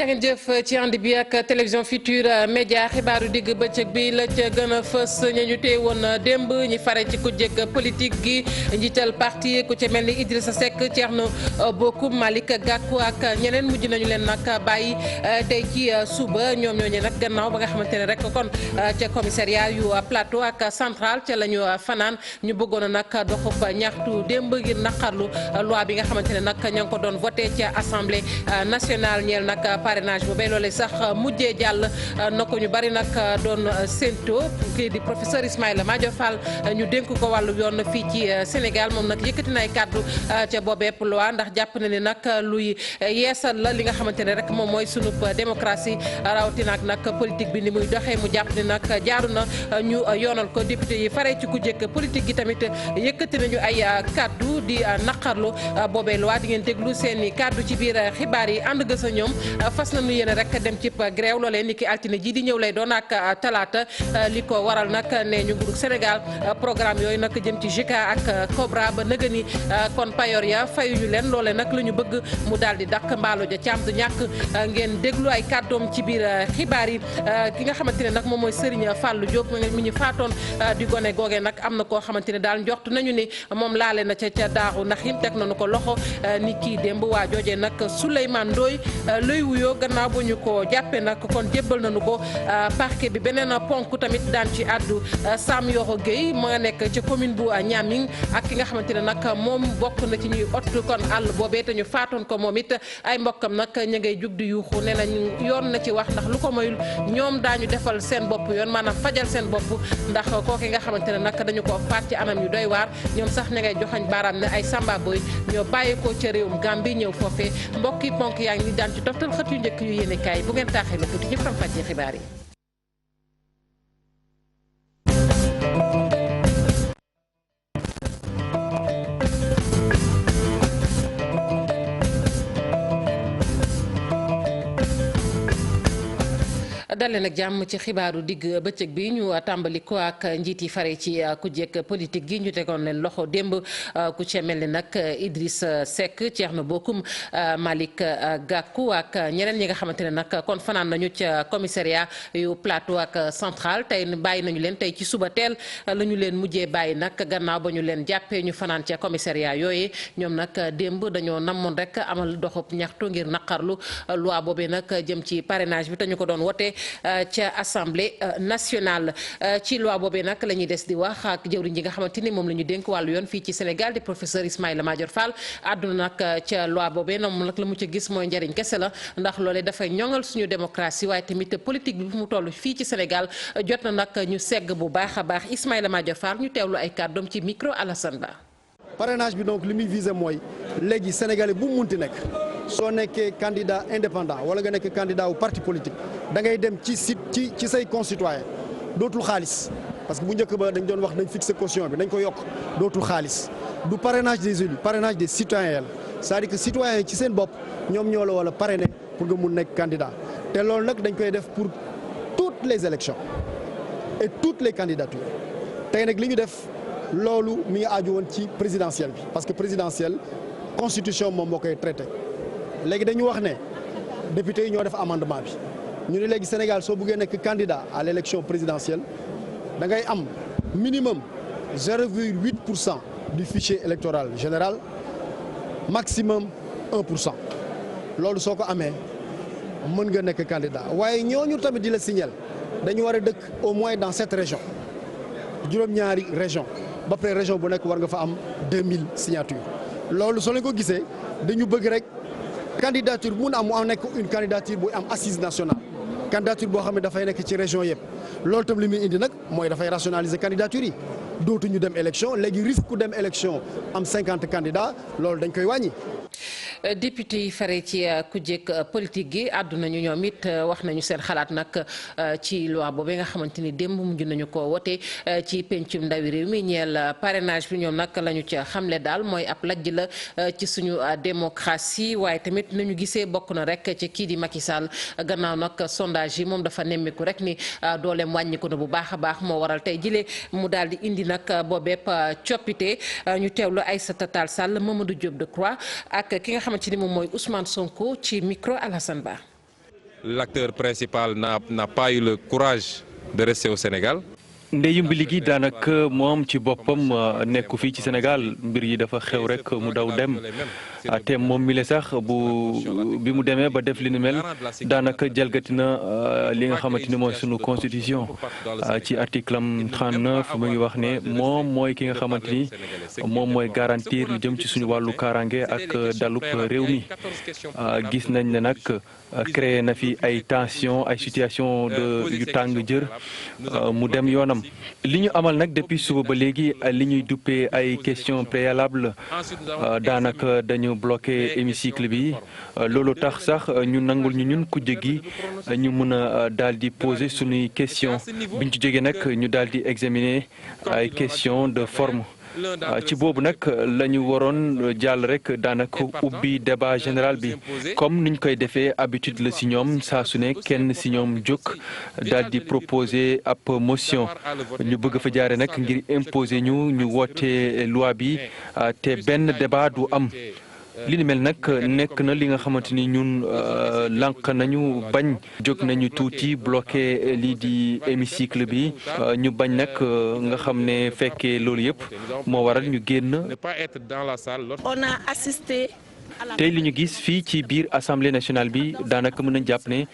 jangeen jëf ci ànd bi ak télévision Futurs Médias xibaaru digg bëccëg bi la ca gën a fës ñu téye woon démb ñi fare ci ku jëkk politique gi njiital parti ku ci mel ni Idrissa Seck Thierno Bocoum Malick Gakou ak ñeneen mujj nañu leen nag bàyyi tey ci suba ñoom ñooñu nag gannaaw ba nga xamante ne rek kon ca commissariat yu plateau ak central ca la ñu fanaan ñu bëggoon a nag doxub ñaxtu démb ngir naqarlu loi bi nga xamante ne nag ña ngi ko doon voté ca assemblée nationale ñeel nag parrainage boobee loolee sax mujjee jàll na ko ñu bari nag doon séento kii di professeur Ismaïla Madior Fall ñu dénk ko wàllu yoon fii ci Sénégal moom nag yëkkati na ay kàddu ca boobeep loi ndax jàpp na ni nag luy yeesal la li nga xamante ne rek moom mooy sunub démocratie rawatina ak nag politique bi ni muy doxee mu jàpp ni nag jaaru na ñu yoonal ko député yi faree ci ku jëkk politique gi tamit yëkkati nañu ay kàddu di naqarlu boobee loi di ngeen déglu seen i kàddu ci biir xibaar yi ànd gësa ñoom fas nañu yéene rek dem ci grève loolee ni ki altine ji di ñëw lay doon ak talaata li ko waral nag ne ñu nguurug Sénégal programme yooyu nag jëm ci JICA ak Cobra ba nëga ni kon payoor ya fayuñu leen loolee nag la ñu bëgg mu daal di dakk mbaalo ja caam du ñàkk ngeen déglu ay kàddoom ci biir xibaar yi ki nga xamante ne nag moom mooy Serigne Fallou Diop mi ñu faatoon di gone googee nag am na koo xamante ne daal njort nañu ni moom laale na ca daaxu ndax yim teg nañu ko loxo ni kii démb waa joojee nag Souleymane Ndoye lay wuyoo gannaaw bu ñu ko jàppee nag kon jébbal nañu ko parquet bi beneen ponk tamit daan ci àddu Sam Yoro Gueye ma nga nekk ci commune bu Niaming ak ki nga xamante ne nag moom bokk na ci ñuy ot kon àll boobee te ñu faatoon ko moom it ay mbokkam nag ña ngay jug di yuuxu nee nañu yoon na ci wax ndax lu ko moyul ñoom daañu defal seen bopp yoon maanaam fajal seen bopp ndax kooki nga xamante ne nag dañu ko faat ci anam yu doy waar ñoom sax ña ngay joxañ baaraam ne ay Samba Boy ñoo bàyyi ko ca réewum Gambie ñëw foofee mbokki ponk yaa ngi ni daan ci toftal xët yu njëkk yu yéene kaay bu ngeen taaxee la tuuti ñu faram fàccee xibaar yi. dalee nag jàmm ci xibaaru digg bëccëg bi ñu tàmbali ko ak njiit yi fare ci kujjeek politique gi ñu tegoon leen loxo démb ku ci mel ni nag Idriss Seck Thierno Bocoum Malick Gakou ak ñeneen ñi nga xamante ne nag kon fanaan nañu ca commissariat yu plateau ak central tey bàyyi nañu leen tey ci suba teel la ñu leen mujjee bàyyi nag gannaaw ba ñu leen jàppee ñu fanaan ca commissariat yooyu ñoom nag démb dañoo namoon rek amal doxub ñaxtu ngir naqarlu loi boobee nag jëm ci parrainage bi te ñu ko doon wote ca assemblée nationale ci loi boobee nag la ñuy des di wax ak jëwriñ ji nga xamante ni moom la ñu dénk wàllu yoon fii ci Sénégal di professeur Ismaïla Madior Fall àdduna nag ca loi boobee moom nag la mu ca gis mooy njariñ kese la ndax loolee dafay ñoŋal suñu démocratie waaye tamit politique bi fu mu toll fii ci Sénégal jot na nag ñu segg bu baax a baax Ismaïla Madior Fall ñu teewlu ay kàddoom ci micro Alassane Ba. parrainage bi donc li muy visé mooy léegi sénégalais bu mu munti nekk soo nekkee candidat indépendant wala nga nekk candidat wu parti politique da ngay dem ci ci say concitoyen dootul xaalis parce que bu njëkk ba dañ doon wax nañ fixer caution bi dañ ko yokk dootul xaalis du parrainage des élus parrainage des citoyens la c'est-à-dire que citoyens yi ci seen bopp ñoom ñoo la wala parrainer pour nga mun nekk candidat te loolu nag dañ koy def pour toutes les élections et toutes les candidatures tey nag li ñu def loolu mi ngi aaju woon ci présidentielle bi parce que présidentielle constitution moom moo koy traité léegi dañu wax ne député yi ñoo def amendement bi ñu ne léegi Sénégal soo buggee nekk candidat à l'élection présidentielle da ngay am minimum 0,8% du fichier électoral général maximum 1%. loolu soo ko amee mën nga nekk candidat waaye ñooñu tamit di la signal dañu war a dëkk au moins dans cette région juróom-ñaari région ba pare région bu nekk war nga fa am 2000 signatures loolu soo leen ko gisee dañu bëgg rek candidature mun am mu nekk une candidature bu am assise nationale candidature boo xam ne dafay nekk ci région yëpp loolu tam li muy indi nag mooy dafay rationaliser candidature yi dootuñu dem élection léegi risque ku dem élection am 50 candidats loolu dañ koy wàññi. député yi fare ci kujjeek politique gi àdduna ñu ñoom it wax nañu seen xalaat nag ci loi boobu nga xamante ni démb mujj nañu ko wote ci pencum ndawi réew mi ñeel parrainage bi ñoom nag la ñu ca xamle daal mooy ab lajj la ci suñu démocratie waaye tamit nañu gisee bokk na rek ci kii di Macky Sall gannaaw nag sondage yi moom dafa nemmiku rek ni dooleem wàññiku na bu baax a baax moo waral tey jile mu daal di indi nag boobeep coppite ñu teewlu Aïssata Tall Sall Mamadou Diop Decroix ak ki nga xamante ni moom mooy Ousmane Sonko ci micro Alassane Ba. l'acteur principal n'a pas eu le courage de rester au Sénégal. ndeyu mbili gi daanaka moom ci boppam nekku fii ci Sénégal mbir yi dafa xew rek mu daw dem te moom mi le sax bi mu demee ba def li ni mel daanaka jalgati na li nga xamante ni mooy sunu constitution ci article am 39 mu ngi wax ne moom mooy ki nga xamante ni moom mooy garantir lu jëm ci suñu wàllu kaaraange ak dalub réew mi gis nañ ne nag créé na fi ay tension ay situation yu tàng jër mu dem yoonam li ñu amal nag depuis suba ba léegi li ñuy duppee ay questions préalables daanaka dañu bloqué hémicycle bi loolu tax sax ñu nangul ñu ñun kujje gi ñu mën a daal di poser suñuy question biñ ci jógee nag ñu daal di examiner ay questions de forme ci boobu nag la ñu waroon jàll rek daanaka ubbi débat général bi comme niñ koy defee habitude la si ñoom saa su ne kenn si ñoom jóg daal di proposer ab motion ñu bëgg fa jaare nag ngir imposer ñu woote loi bi te benn débat du am. li ni mel nag nekk na li nga xamante ni ñun lànq nañu bañ jóg nañu tuuti bloqué lii di hémicycle bi ñu bañ nag nga xam ne fekkee loolu yëpp moo waral ñu génn. On a assisté. tey li ñu gis fii ci biir assemblée nationale bi daanaka mën nañ jàpp ne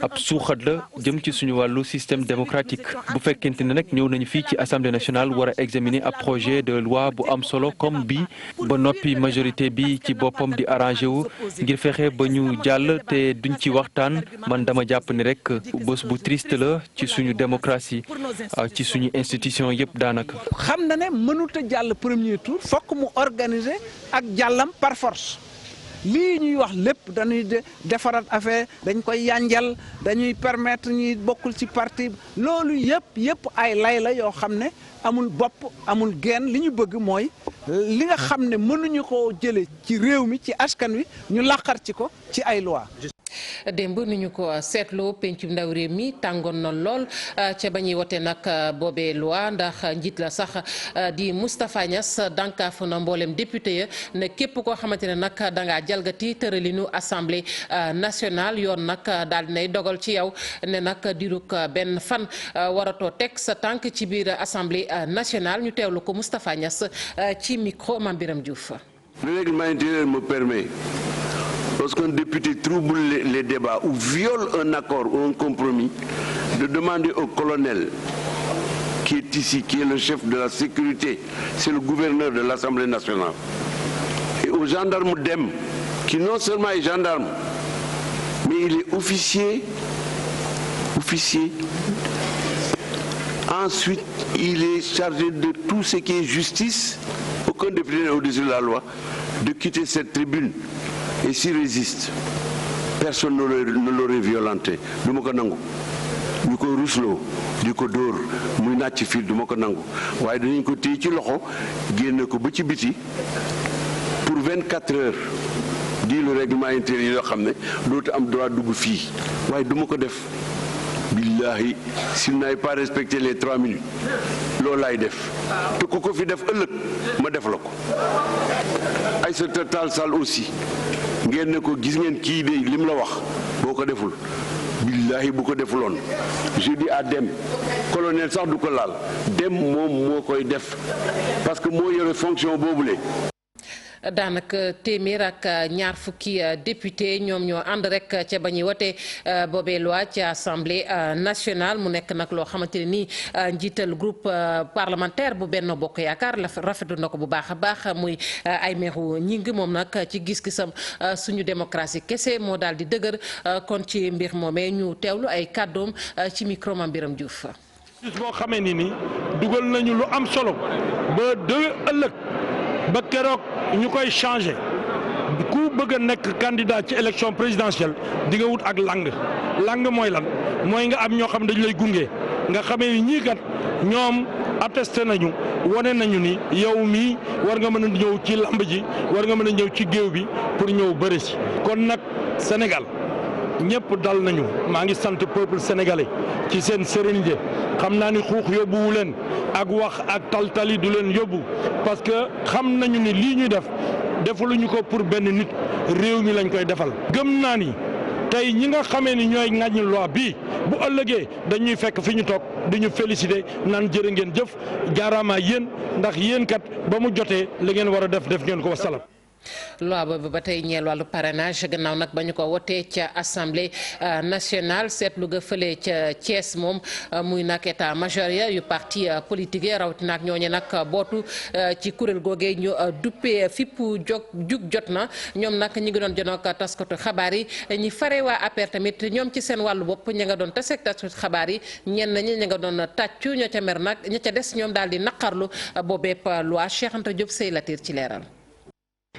ab suuxat la jëm ci suñu wàllu système démocratique bu fekkente ne nag ñëw nañu fii ci assemblée nationale war a examiner ab projet de loi bu am solo comme bi ba noppi majorité bi ci boppam di arrangé wu ngir fexe ba ñu jàll te duñ ci waxtaan man dama jàpp ni rek bés bu triste la ci suñu démocratie ci suñu institution yëpp daanaka. xam na ne mënut a jàll premier tour fokk mu organiser ak jàllam par force. lii ñuy wax lépp dañuy defaraat affaire dañ koy yanjal dañuy permettre ñuy bokkul ci parti loolu yëpp ay lay la yoo xam ne amul bopp amul genn li ñu bëgg mooy li nga xam ne mënuñu koo jële ci réew mi ci askan wi ñu laqar ci ko ci ay loi démb ni ñu ko seetloo pencum ndaw réew mi tàngoon na lool ca ba ñuy wote nag boobee loi ndax njiit la sax di Moustapha Niass dànkaafu na mboolem député ya ne képp koo xamante ne nag dangaa jalgati tëralinu assemblée nationale yoon nag daal dinay dogal ci yow ne nag diruk benn fan waratoo teg sa tànk ci biir assemblée nationale ñu teewlu ko Moustapha Niass ci micro Mame Biram Diouf. Le règlement intérieur me permet, lorsqu'un député trouble les débats ou viole un accord ou un compromis, de demander au colonel qui est ici, qui est le chef de la sécurité, c'est le gouverneur de l'Assemblée nationale, et au gendarme DEM, qui non seulement est gendarme, mais il est officier. Ensuite, il est chargé de tout ce qui est justice. Aucun député n'est au-dessus de la loi, de quitter cette tribune. Et s'il résiste, personne ne l'aurait violenté. Du ma ko nangu ñu ko rusloo di ko dóor muy nàcc fii du ma ko nangu waaye danañ ko téye ci loxo génne ko ba ci biti pour 24 heures di le règlement intérieur yoo xam ne dootu am droit dugg fii waaye du ma ko def. Billahi, s'il n'avait pas respecté les 3 minutes loolu laay def te ku ko fi def ëllëg ma def la ko. Aïssata Tall Sall aussi ngeen ne ko gis ngeen kii de lim la wax boo ko deful billahi bu ko defuloon je dis à Dem colonel sax du ko laal Dem moom moo koy def parce que moo yore fonction boobule. daanaka téeméer ak ñaar fukki député ñoom ñoo ànd rek ca ba ñuy wote boobee loi ci assemblée nationale mu nekk nag loo xamante ne nii njiital groupe parlementaire bu Benno Bokk Yaakaar la rafetlu na ko bu baax a baax muy Aymérou Gningue moom nag ci gis-gisam suñu démocratie kese moo daal di dëgër kon ci mbir moomee ñu teewlu ay kàddoom ci micro Mame Biram Diouf. boo xamee ni dugal nañu lu am solo ba ëllëg ba keroog ñu koy changé ku bëgg a nekk candidat ci élection présidentielle di nga wut ak lang mooy lan mooy nga am ñoo xam dañu lay gunge nga xamee ni ñii kat ñoom attesté nañu wane nañu ni yow mii war nga mën a ñëw ci lamb ji war nga mën a ñëw ci géew bi pour ñëw bëri si kon nag Sénégal ñëpp dal nañu maa ngi sant peuple sénégalais ci seen sérénité xam naa ni xuux yóbbuwu leen ak wax ak taltali du leen yóbbu parce que xam nañu ni lii ñuy def defaluñu ko pour benn nit réew mi lañ koy defal. gëm naa ni tey ñi nga xamee ni ñooy ŋàññi loi bii bu ëllëgee dañuy fekk fi ñu toog di ñu féliciter naan jërë ngeen jëf jaaraama yéen ndax yéen kat ba mu jotee li ngeen war a def ngeen ko wasalaam. loi boobu ba tey ñeel wàllu parrainage gannaaw nag ba ñu ko wotee ca assemblée nationale seetlu ga fële ca Thiès moom muy nag état major yu parti politique yi rawatina ak ñooñu nag bootu ci kuréel googee ñu duppee fippu jug jot na ñoom nag ñi ngi doon jënoog taskatu xabaar yi ñi fare waa APR tamit ñoom ci seen wàllu bopp ña nga doon taseeg taskatu xabaar yi ñenn ñi ña nga doon tàccu ña ca mer nag ña ca des ñoom daal di naqarlu boobeep loi Cheikh Anta Diop Sey Latir ci leeral.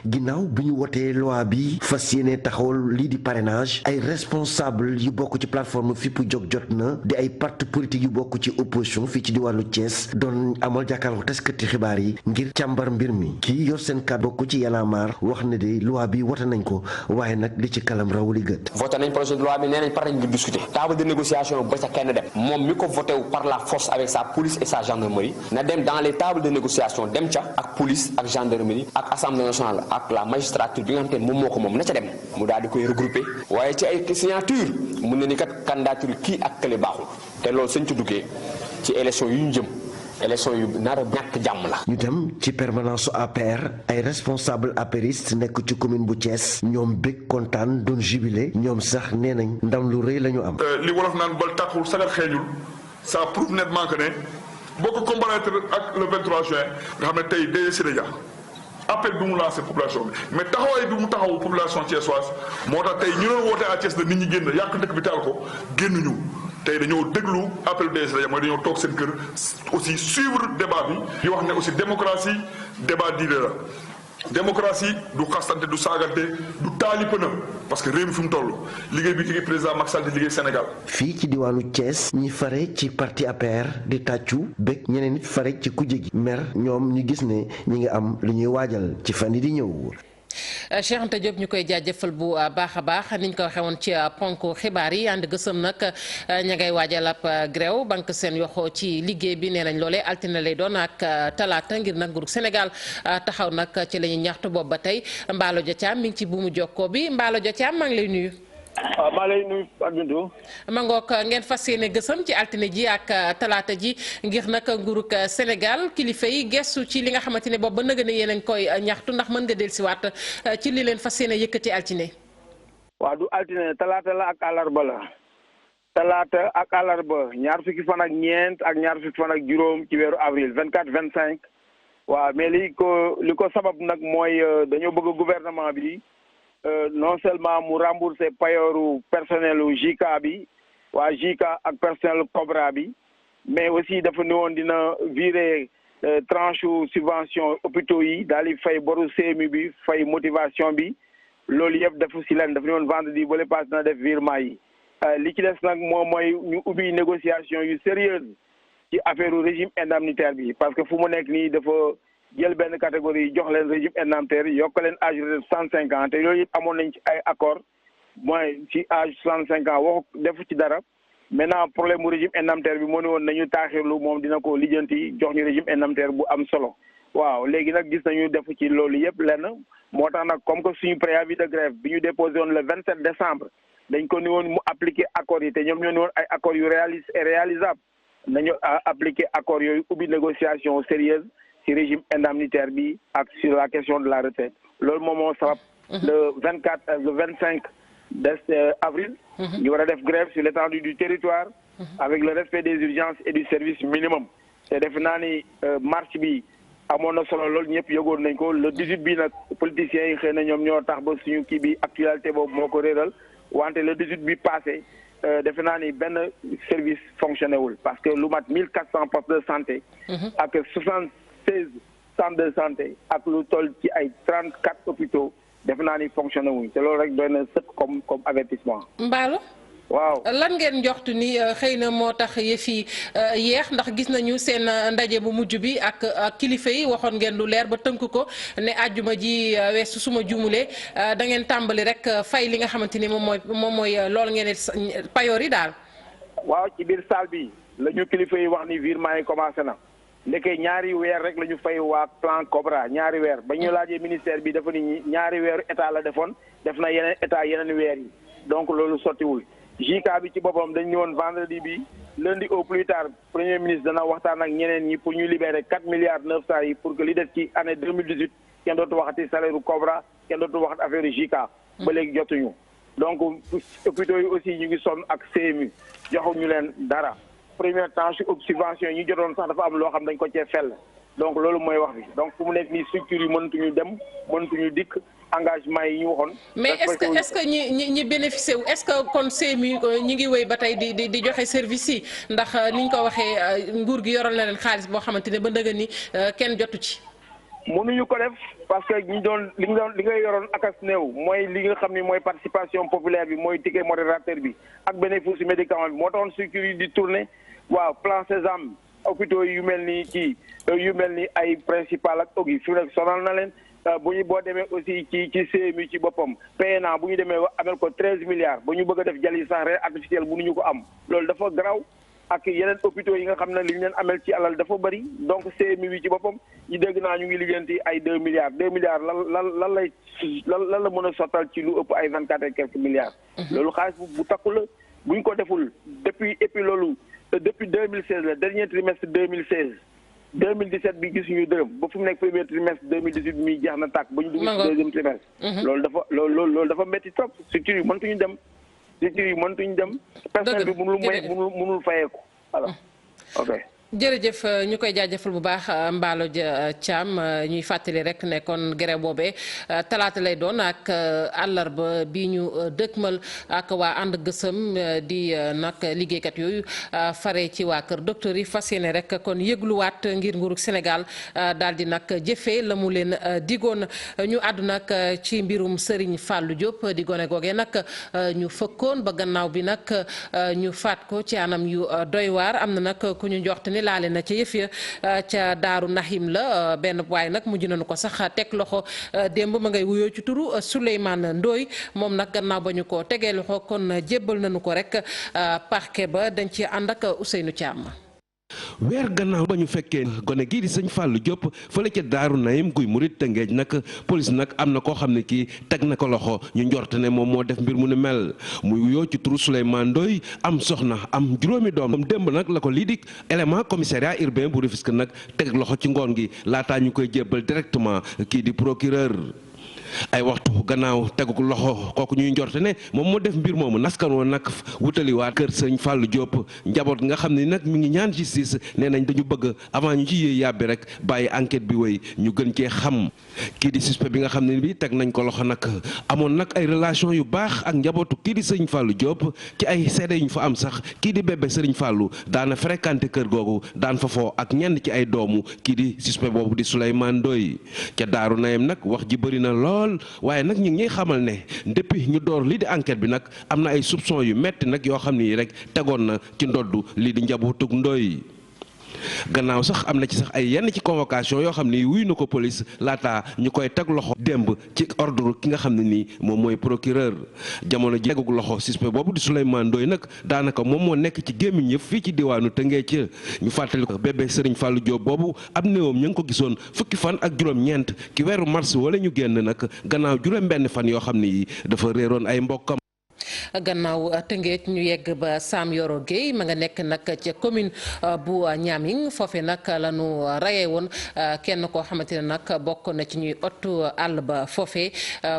ginnaaw bi ñu wotee loi bi fas yéene taxawal lii di parrainage ay responsable yu bokk ci plateforme fippu jóg jot na di ay parti politique yu bokk ci opposition fii ci diwaanu Thiès doon amal jàkkaarloo taskati xibaar yi ngir càmbar mbir mi kii yor seen kàddu bokk ci Y'en a marre wax ne de loi bi wote nañ ko waaye nag li ci kalam rawuli gët. voté nañ projet de loi bi nee nañ pare nañ ngir discuter table de négociation ba ca kenn dem moom mi ko voté wu par la force avec sa police et sa gendarmerie na dem dans les tables de négociation dem ca ak police ak gendarmerie ak assemblée nationale ak la magistrature bi nga xam te ne moom moo ko moom na ca dem mu daal di koy regrouper waaye ci ay signature mun na ni kat candidature kii ak kële baaxul te loolu suñ ci duggee ci élection yu ñu jëm élection yu nar a ñàkk jàmm la. ñu dem ci permanence su APR ay responsable apériste nekk ci commune bu Thiès ñoom bég kontaan doon jubilé ñoom sax nee nañ ndam lu rëy la ñu am. li wolof naan bal tàkkul sagar xeeñul ça prouve nettement que ne boo ko comparaître ak le 23 juin nga xam ne tey day Sénégal appel bi mu lancé population bi mais taxawaay bi mu taxawu population thiessoise moo tax tey ñu doon woote à Thiès na nit ñi génn yàq dëkk bi taal ko génnuñu tey dañoo déglu appel bi mooy dañoo toog seen kër aussi suivre débat bi di wax ne aussi démocratie débat d'idées la démocratie du xastante du saagante du taali pëna parce que réew mi fi mu toll liggéey bi ci président Macky Sall di liggéey Sénégal. fii ci diwaanu Thiès ñi fare ci parti APR di tàccu bég ñeneen nit fare ci kujje gi mer ñoom ñu gis ne ñi ngi am lu ñuy waajal ci fan yi di ñëw. Cheikh Anta Diop ñu koy jaajëfal bu baax a baax niñ ko waxee woon ci ponk xibaar yi ànd gësëm nag ña ngay waajal ab grève banque seen yoxoo ci liggéey bi nee nañ loolee altine lay doon ak talaata ngir nag nguurug Sénégal taxaw nag ci la ñuy ñaxtu boobu ba tey Mballo Dia Thiam mi ngi ci buumu jokkoo bi Mballo Dia Thiam maa ngi lay nuyu. waaw maa lay nuyu ak Bintu. ma ngoog ngeen fas yéene gësëm ci altine ji ak talaata ji ngir nag nguurug Sénégal kilifa yi gestu ci li nga xamante ne boobu ba nëgë ne yéen a ngi koy ñaxtu ndax mën nga dellusiwaat ci li leen fas yéene yëkkati altine. waaw du altine talaata la ak àllarba la. talaata ak àllarba ñaar fukki fan ak ñeent ak ñaar fukki fan ak juróom ci weeru avril 24 25. waaw mais li ko sabab nag mooy dañoo bëgg gouvernement bi. non seulement mu rembourser payooru personnel u JICA bi waa JICA ak personnel Cobra bi mais aussi dafa ne woon dina virer tranche subvention hôpitaux yi daal di fay boru CMU bi fay motivation bi loolu yëpp dafa si leen dafa ne woon vendredi ba le pass na def virement yi li ci des nag moom mooy ñu ubbi négociation yu sérieuse ci affaire régime indemnitaire bi parce que fu mu nekk nii dafa jël benn catégorie jox leen régime indemnitaire yokk leen âge de 65 ans te loolu yëpp amoon nañ ci ay accord mooy ci âge 65 ans waxu defu ci dara maintenant problème mu régime indemnitaire bi moo ne woon nañu taaxirlu moom dina ko lijjanti jox ñu régime indemnitaire bu am solo waaw léegi nag gis nañu def ci loolu yëpp lenn moo tax nag comme que suñu préavis de grève bi ñu déposé woon le 27 décembre dañ ko ni woon mu appliquer accords yi te ñoom ñoo ni woon ay accords yu réaliste et réalisable nañu appliquer accords yooyu ubbi négociation sérieuse ci régime indemnitaire bi ak sur la question de la retraite loolu moom moo sabab le 25 avril ñu war a def grève sur l'étendue du territoire avec le respect des urgences et du service minimum te defe naa ni marche bi amoon na solo loolu ñëpp yëgoon nañ ko le 18 bi nag politiciens yi xëy na ñoom ñoo tax ba suñu kii bi actualité boobu moo ko réeral wante le 18 bi passé defe naa ni benn service fonctionné wul parce que lu mat 1400 postes de santé ak 16 centres de santé ak lu toll ci ay 34 hôpitaux def naa ni fonctionné wuñ te loolu rek doy na sëkk comme avertissement. Mballo. waaw lan ngeen njoxtu ni xëy na moo tax yëf yi yeex ndax gis nañu seen ndaje bu mujj bi ak kilifa yi waxoon ngeen lu leer ba tënk ko ne àjjuma ji weesu suma jumulee da ngeen tàmbali rek fay li nga xamante ni moom mooy loolu ngeen payoor yi daal. waaw ci biir salle bi la ñu kilifa yi wax ni virement yi commencé na. ndeke ñaari weer rek la ñu fay waa plan Cobra ñaari weer ba ñu laajee ministère bi dafa ni ñaari weeru état la defoon def na yeneen état yeneen weer yi donc loolu sottiwul JK bi ci boppam dañ ñëwoon vendredi bi lundi au plus tard premier ministre dana waxtaan ak ñeneen ñi pour ñu libérer 4 milliards 900 yi pour que li def ci année 2018 kenn dootu waxati salaire u Cobra kenn dootu waxati affaire u JK ba léegi jotuñu donc hôpitaux yi aussi ñu ngi sonn ak CMU joxuñu leen dara premier temps subvention yi ñu jotoon sax dafa am loo xam dañ ko cee fell donc loolu mooy wax bi donc fu mu nekk nii structure yi mënatuñu dem mënatuñu dikk engagement yi ñu waxoon. mais est-ce que ñi bénéficié wu est-ce que kon CMU ñi ngi wéy ba tey di joxe service yi ndax ni ñu ko waxee nguur gi yoral na leen xaalis boo xamante ne ba ndëgën ni kenn jotu ci. mënuñu ko def parce que li nga yoroon akas néew mooy li nga xam ni mooy participation populaire bi mooy ticket modérateur bi ak bénéfice médicament bi moo taxoon structure yi di tourner waaw plan Sésame hôpitaux yu mel ni yu mel ni ay principal ak ogi fi nekk sonal na leen bu ñu boo demee aussi ci CMU ci boppam PNA bu ñu demee amel ko 13 milliards ba ñu bëgg a def dialyse sans rein artificielle mënuñu ko am loolu dafa garaaw ak yeneen hôpitaux yi nga xam ne li ñu leen amel ci alal dafa bëri donc CMU bi ci boppam ñu dégg naa ñu ngi liggéeyanti ay 2 milliards lan la mën a sottal ci lu ëpp ay 24 et quelques milliards. loolu xaalis bu takku la bu ñu ko deful depuis loolu depuis 2016 la dernier trimestre 2016 2017 bi gisuñu dërëm ba fu mu nekk premier trimestre 2018 mi jeex na tàkk ba ñu dugg ci deuxième trimestre. loolu dafa métti trop structure yi mëntuñu dem. personnel bi mënul fayeeku voilà ok. jërëjëf ñu koy jaajëfal bu baax Mballo Thiam ñuy fàttali rek ne kon grève boobee talaata lay doon ak àllarba bi ñu dëkkmal ak waa ànd gësëm di nag liggéeykat yooyu fare ci waa kër docteur yi fas yéene rek kon yëgluwaat ngir nguurug Sénégal daal di nag jëfee la mu leen digoon. ñu àddu nag ci mbirum Serigne Fallou Diop di gone googee nag ñu fëkkoon ba gannaaw bi nag ñu faat ko ci anam yu doy waar am na nag ku ñu joxte ni laale na ca yëf ya ca Daaru Nahim la benn waaye nag mujj nañu ko sax teg loxo démb ma ngay wuyoo ci turu Souleymane Ndoye moom nag gannaaw ba ñu ko tegee loxo kon jébbal nañu ko rek parquet ba dañ ci ànd ak Ousseynou Thiam. weer gannaaw ba ñu fekkee gone gii di sëñ Fallou Diop fële ca Daaru Nahim guy murit Tëngéej nag police nag am na koo xam ne kii teg na ko loxo ñu njort ne moom moo def mbir mu ne mel muy wuyoo ci turu Souleymane Ndoye am soxna am juróomi doom démb nag la ko lii di élément commissariat urbain bu Rufisque nag teg loxo ci ngoon gi laataa ñu koy jébbal directement kii di procureur. ay waxtu gannaaw tegu loxo kooku ñuy njorte ne moom moo def mbir moomu naskan woon nag wutaliwaat kër sëñ Fallou Diop njaboot nga xam ne nag mi ngi ñaan justice nee nañ dañu bëgg avant ñu ci yéey yàbbi rek bàyyi enquête bi wéy ñu gën cee xam kii di suspect bi nga xam ne bi teg nañ ko loxo nag amoon nag ay relation yu baax ak njabootu kii di sëñ Fallou Diop ci ay seede yu ñu fa am sax kii di bébé sëriñ Fallou daana fréquenté kër googu daan fa foo ak ñenn ci ay doomu kii di suspect boobu di Souleymane Ndoye ca Daaru Nahim nag wax ji bëri na lool waaye nag ñu ngi xamal ne depuis ñu door lii di enquête bi nag am na ay soupçon yu metti nag yoo xam ni rek tegoon na ci ndoddu lii di njabootug Ndoye gannaaw sax am na ci sax ay yenn ci convocation yoo xam ni wuy na ko police laata ñu koy teg loxo démb ci ordre ki nga xam ne nii moom mooy procureur jamono ji tegug loxo suspect boobu di Souleymane Ndoye nag daanaka moom moo nekk ci gémmiñ yëpp fii ci diwaanu Tëngéej ñu fàttali ko bébé Serigne Fallou Diop boobu ab néewam ñu ngi ko gisoon fukki fan ak juróom-ñeent ki weeru mars wala ñu génn nag gannaaw juróom-benn fan yoo xam ni dafa réeroon ay mbokkam. gannaaw Tëngéej ñu yegg ba Sam Yoro Gueye ma nga nekk nag ca commune bu Niaming foofe nag la ñu rayee woon kenn koo xamante ne nag bokk na ci ñuy ottu àll ba foofe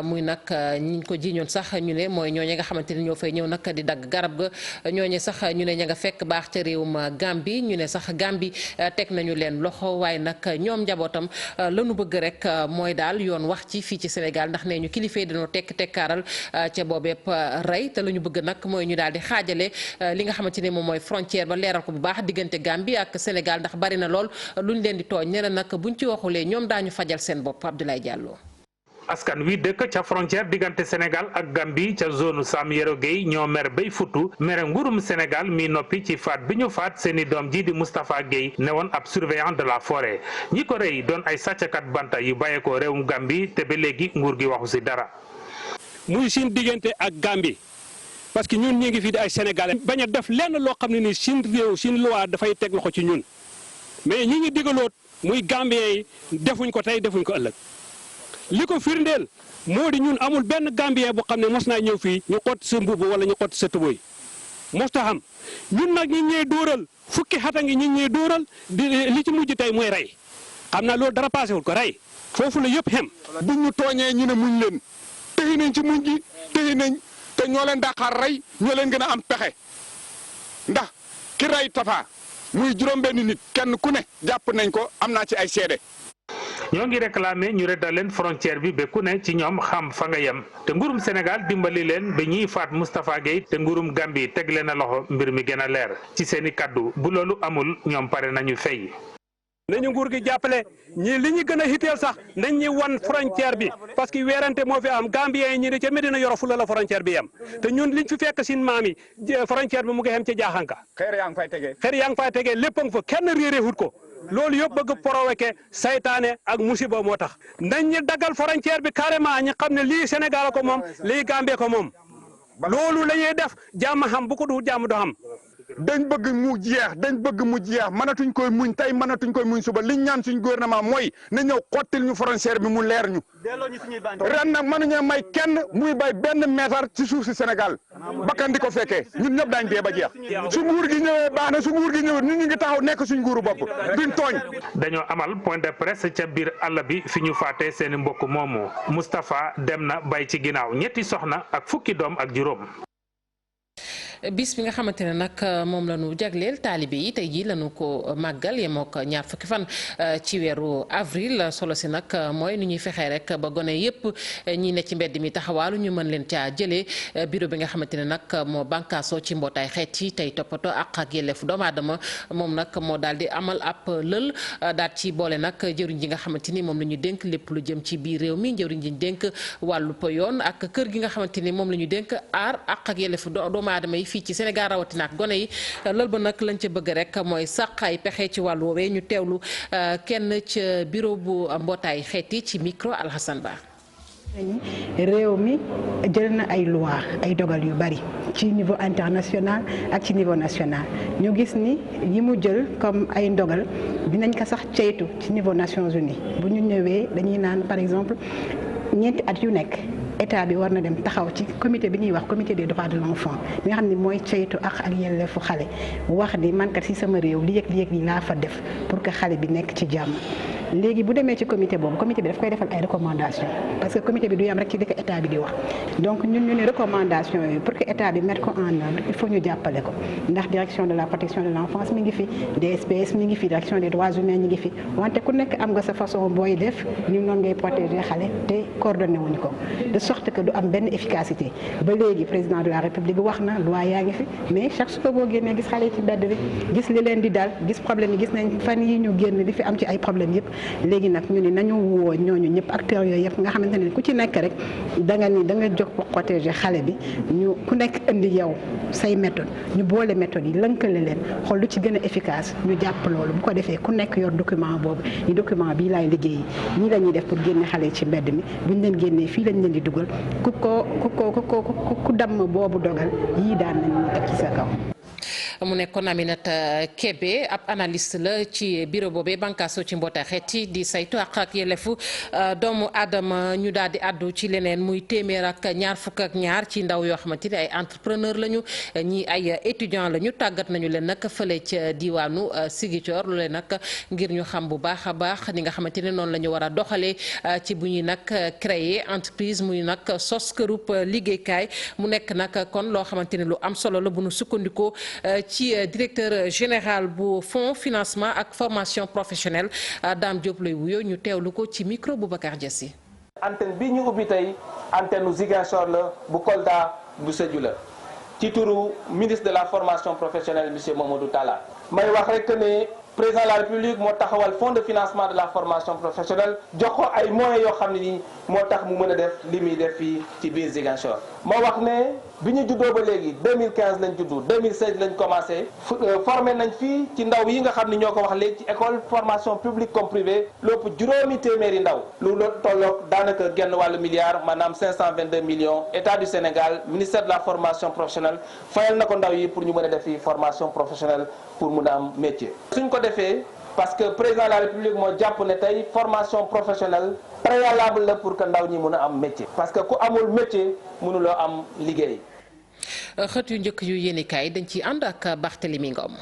muy nag ñi ko jiñoon sax ñu ne mooy ñooñe nga xamante ne ñoo fay ñëw nag di dagg garab ga ñooñe sax ñu ne ña nga fekk baax ca réewum Gambie ñu ne sax Gambie teg nañu leen loxo waaye nag ñoom njabootam la ñu bëgg rek mooy daal yoon wax ci fii ci Sénégal ndax nee ñu kilifa yi dañoo tekkaaral ca boobeep rey te la ñu bëgg nag mooy ñu daal di xaajale li nga xamante ne moom mooy frontière ba leeral ko bu baax diggante Gambie ak Sénégal ndax bari na lool luñ leen di tooñ ne la nag buñ ci waxulee ñoom daañu fajal seen bopp Abdoulaye Diallo. askan wi dëkk ca frontière diggante Sénégal ak Gambie ca zone Sam Yoro Gueye ñoo mer bay futu mere nguurum Sénégal mi noppi ci faat bi ñu faat seeni doom ji di Moustapha Gueye ne woon ab surveillant de la forêt ñi ko rey doon ay sàcckat banta yu bàyyeekoo réewum Gambie te ba léegi nguur gi waxu si dara. muy suñ diggante ak Gambie parce que ñun ñi ngi fii di ay sénégalais bañ a def lenn loo xam ne ni suñ réew suñ loi dafay teg loxo ci ñun mais ñi ngi digaloot muy Gambien yi defuñ ko tey defuñ ko ëllëg li ko firndeel moo di ñun amul benn Gambien boo xam ne mos naa ñëw fii ñu xotti sa mbubb wala ñu xotti sa tubóoy mosta xam ñun nag ñi ñee dóoral fukki xata ngi ñi ñee dóoral li ci mujj tey mooy rey xam naa loolu dara passé wul ko rey foofu la yëpp xem bu ñu tooñee ñu ne muñ leen tëxi nañ ci muñ gi tëxi nañ te ñoo leen daqaar rey ñoo leen gën a am pexe ndax ki rey Tafa muy juróom-benn nit kenn ku ne jàpp nañ ko am naa ci ay seede. ñoo ngi réclamer ñu reddal leen frontière bi ba ku ne ci ñoom xam fa nga yem te nguurum Sénégal dimbali leen ba ñiy faat Moustapha Gueye te nguurum Gambie teg leen a loxo mbir mi gën a leer ci seeni kaddu bu loolu amul ñoom pare nañu fay. nañu nguur gi jàppale ñi li ñu gën a hiteel sax nañ ñi wan frontière bi parce que weerante moo fi am Gambien yi ñi ne ca Medina Yoro fu la frontière bi yem te ñun liñ fi fekk sin maam yi frontière bi mu ngi xem ca jaaxanka xeer yaa ngi fay tegee lépp a nga fa kenn réeré hut ko loolu yëpp bëgg provoqué saytaane ak musiba moo tax nañ ñi daggal frontière bi carrément ñi xam ne lii Sénégal ko moom lii Gambie ko moom loolu la ñuy def jàmm xam bu ko du jàmm do xam dañ bëgg mu jeex mënatuñ koy muñ tey mënatuñ koy muñ suba liñ ñaan suñ gouvernement mooy na ñëw xottil ñu frontière bi mu leer ñu ren nag mënuñu may kenn muy bay benn mètre ci suuf si Sénégal bakkan di ko fekkee ñun ñëpp daañ dee ba jeex su nguur gi ñëwee baax na su nguur gi ñëwee ñun ñu ngi taxaw nekk suñ nguuru bopp duñ tooñ. dañoo amal point de presse ca biir àll bi fi ñu faatee seeni mbokk moomu Moustapha dem na bay ci ginnaaw ñetti soxna ak fukki doom ak juróom. bis bi nga xamante ne nag moom la ñu jagleel taalibe yi tey jii la ñu ko màggal yemook ñaar fukki fan ci weeru avril solo si nag mooy nu ñuy fexee rek ba gone yépp ñi ne ci mbedd mi taxawaalu ñu mën leen caa jëlee bureau bi nga xamante ne nag moo bànkaasoo ci mbootaay xeet yi tey toppatoo ak yelleefu doomu aadama moom nag moo daal di amal ab lël daal ci boole nag jëriñ ji nga xamante ni moom la ñu dénk lépp lu jëm ci biir réew mi jëriñ ji ñu dénk wàllu yoon ak kër gi nga xamante ni moom la ñu dénk aar ak yelleefu doomu aadama yi fii ci Sénégal rawatina ak gone yi loolu ba nag lañ ca bëgg rek mooy sàq ay pexe ci wàllu woowee ñu teewlu kenn ca bureau bu mbootaay xeet yi ci micro Alhassane Ba. réew mi jël na ay loi ay dogal yu bari ci niveau international ak ci niveau national ñu gis ni yi mu jël comme ay ndogal dinañ ko sax ceytu ci niveau Nations Unies bu ñu ñëwee dañuy naan par exemple ñeenti at yu nekk. état bi war na dem taxaw ci comité bi ñuy wax comité des droits de l'enfant bi nga xam ne mooy ceytu ak yelleefu xale wax ni man kat ci sama réew li yëg laa fa def pour que xale bi nekk ci jàmm. léegi bu demee ci comité boobu comité bi daf koy defal ay recommandations parce que comité bi du yam rek ci li ko état bi di wax donc ñun ñu ne recommandations yooyu pour que état bi mettre ko en œuvre il faut ñu jàppale ko ndax direction de la protection de l'enfance mi ngi fi DSPS mi ngi fi direction des droits humains ñi ngi fi wante ku nekk am nga sa façon booy def ni noonu ngay protéger xale te coordonné wuñu ko de sorte que du am benn efficacité ba léegi président de la république wax na loi yaa ngi fi mais chaque fois boo génnee gis xale ci mbedd bi gis li leen di dal gis problème yi gis nañ fan yi ñu génn li fi am ci ay problème yëpp léegi nag ñu ne nañu woo ñooñu ñëpp acteurs yooyu yëpp nga xamante ne ku ci nekk rek da nga jóg pour protéger xale bi ñu ku nekk indi yow say méthode ñu boole méthode yi lënkale leen xool lu ci gën a efficace ñu jàpp loolu bu ko defee ku nekk yor document boobu ni document bii laay liggéeyi ñii la ñuy def pour génne xale ci mbedd mi buñ leen génnee fii lañ leen di dugal ku damm boobu dogal yii daan nañu teg ci sa kaw. mu nekkoon Aminata Kébé ab analyste la ci bureau boobee bànqaasu ci mbootaay xeet yi di saytu ak yelleefu doomu aadama ñu daal di àddu ci leneen muy téeméer ak ñaar fukk ak ñaar ci ndaw yoo xamante ni ay entrepreneur lañu ñi ay étudiant lañu tàggat nañu leen nag fële ca diwaanu Ziguinchor lu leen nag ngir ñu xam bu baax a baax ni nga xamante ne noonu la ñu war a doxalee ci bu ñuy nag créer entreprise muy nag sos kërub liggéeykaay mu nekk nag kon loo xamante ne lu am solo la bu nu sukkandikoo ci directeur général bu fonds financement ak formation professionnelle Dame Diop lay wuyoo ñu teewlu ko ci micro Boubacar Diassi. antenne bi ñu ubbi tey antenne u Ziguinchor la bu Kolda bu Sédhiou la ci turu ministre de la formation professionnelle monsieur Mamadou Talla may wax rek ne président de la République moo taxawal fonds de financement de la formation professionnelle jox ko ay moyens yoo xam ne nii moo tax mu mën a def li muy def fii ci biir Ziguinchor moo wax ne bi ñu juddoo ba léegi 2015 lañ juddu 2016 lañ commencé formé nañ fii ci ndaw yi nga xam ne ñoo ko wax léegi ci école formation publique comme privée lépp juróomi téeméeri ndaw lu la tolloog daanaka genn wàllu milliard maanaam 522 millions état du Sénégal ministère de la formation professionnelle fayal na ko ndaw yi pour ñu mën a def fii formation professionnelle pour mun a am métier. suñ ko defee parce que président de la République moo jàpp ne tey formation professionnelle préalable la pour que ndaw ñi mën a am métier parce que ku amul métier mënuloo am liggéey. xët yu njëkk yu yéenekaay dañ ci ànd ak Barthélémy Ngom.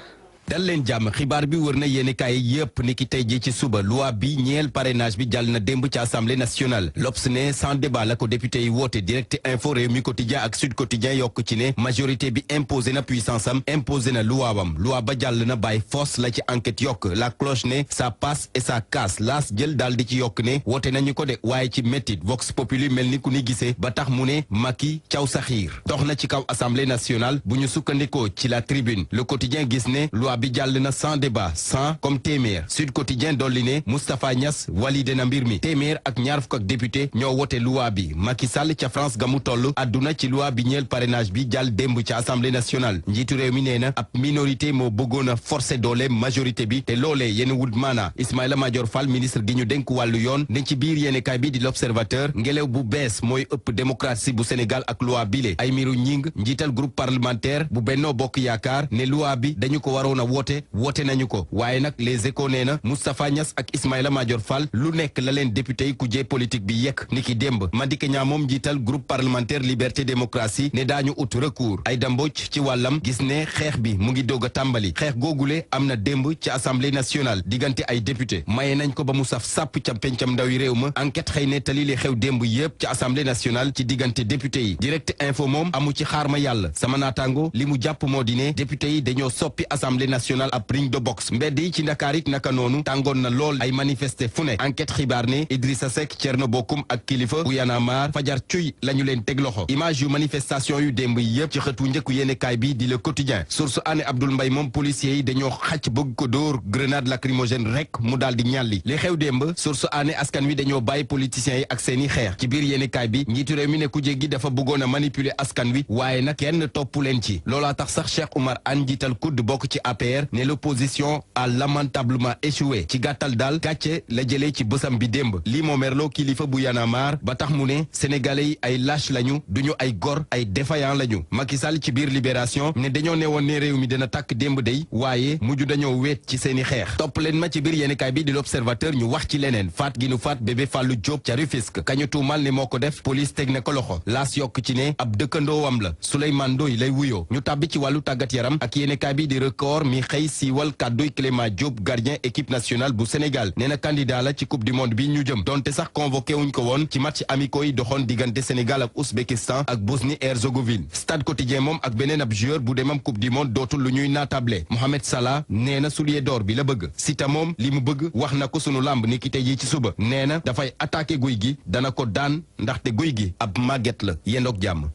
dal leen jàmm xibaar bi wër na yéenekaay yëpp ni ki tey jii ci suba loi bi ñeel parrainage bi jàll na démb ci assemblée nationale L'Obs ne sans débat la ko député yi woote Direct Info Rewmi Quotidien ak Sud Quotidien yokk ci ne majorité bi imposé na puissance am imposé na loi bam loi ba jàll na bàyyi force la ci enquête yokk la cloche ne ça passe et ça casse laas jël daal di ci yokk ne woote nañu ko de waaye ci métit Vox Populi mel ni ku ni gisee ba tax mu ne Macky caw saxiir dox na ci kaw assemblée nationale bu ñu sukkandikoo ci la tribune Le Quotidien gis ne loi bi jàll na sans débat sans comme téeméer Sud Quotidien dolli ne Moustapha Niass validé na mbir mi téeméer ak ñaar fukk ak député ñoo wote loi bi Macky Sall ca France ga mu toll adduna ci loi bi ñeel parrainage bi jàll démb ca assemblée nationale njiitu réew mi nee na ab minorité moo bëggoon a forcé doole majorité bi te loolee yéen wut maana Ismaïla Madior Fall ministre gi ñu dénk wàllu yoon ne ci biir yéenekaay bi di l'Observateur ngelaw bu bees mooy ëpp démocratie bu Sénégal ak loi bile Aymérou Gningue njiital groupe parlementaire bu Benno Bokk Yaakaar ne loi bi dañu ko waroon a woote nañu ko waaye nag les échos nee na Moustapha Niass ak Ismaïla Madior Fall lu nekk la leen député yi kujje politique bi yekk niki démb Madické Niang moom njiital groupe parlementaire liberté démocratie ne daañu ut recours Aïda Mbodj ci wàllam gis ne xeex bi mu ngi doog a tàmbali xeex googule am na démb ci assemblée nationale diggante ay député maye nañ ko ba mu saf sàpp ca pencam ndawi réew ma enquête xëy nettali li xew démb yépp ci assemblée nationale ci diggante député yi Direct Info moom amu ci xaar ma yàlla sama naataango li mu jàpp moo di ne député yi dañoo soppi assemblée nationale ab ring de boxe mbedd yi ci Ndakaar it naka noonu tàngoon na lool ay manifester fu ne enquête xibaar ne Idrissa Seck Thierno Bocoum ak kilifa bu Y'en a marre fajar cuy la ñu leen teg loxo image yu manifestation yu démb yi yëpp ci xëtu njëkku yéenekaay bi di Le Quotidien source année Abdoul Mbaye moom policiers yi dañoo xàcc bëgg ko dóor grenade lacrymogène rek mu daal di ñàlli li xew démb source année askan wi dañoo bàyyi politiciens yi ak seeni xeex ci biir yéenekaay bi njiitu réew mi ne kujje gi dafa bëggoon a manipuler askan wi waaye nag kenn topp leen ci loolaa tax sax Cheikh Oumar Anne njiital kudd bokk ci APR ne l'opposition a lamentablement échoué ci gàttal daal gàcce la jëlee ci bësam bi démb lii moo merloo kilifa bu Y'en a marre ba tax mu ne sénégalais yi ay lâche lañu duñu ay gor ay défaillant lañu Macky Sall ci biir libération ne dañoo ne woon ne réew mi dina tàkk démb day waaye mujj dañoo weet ci seeni xeex topp leen ma ci biir yéenekaay bi di l'Observateur ñu wax ci leneen faat gi nu faat bébé Fallou Diop ca Rufisque kañu tuumal ne moo ko def police teg na ko loxo laas yokk ci ne ab dëkkandoowam la Souleymane Ndoye lay wuyoo ñu tàbbi ci wàllu tàggat yaram ak yéenekaay bi di Record mi xëy siiwal kàdduy Clément Diop gardien équipe nationale bu Sénégal nee na candidat la ci coupe du monde bi ñu jëm donte sax convoqué wuñ ko woon ci match amicaux yi doxoon diggante Sénégal ak Ouzbékistan ak Bosnie-Herzégovine Stade Quotidien moom ak beneen ab joueur bu demam coupe du monde dootul lu ñuy naatable Mohamed Salah nee na soulier d'or bi la bëgg Sita moom li mu bëgg wax na ko sunu làmb ni ki tey ji ci suba nee na dafay attaqué guy gi dana ko daan ndaxte guy gi ab màgget la yendoog jàmm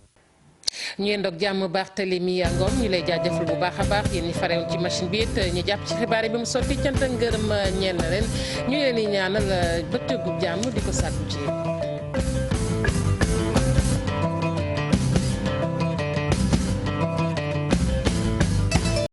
ñu yendoog jàmm Barthélémy Ngom ñu lay jaajëfal bu baax a baax yéen ñi farewoon ci machine bi it ñu jàpp ci xibaar yi bi mu sotti cant ak ngërëm ñeel na leen ñu leen di ñaanal bëccëgu jàmm di ko sàkku ci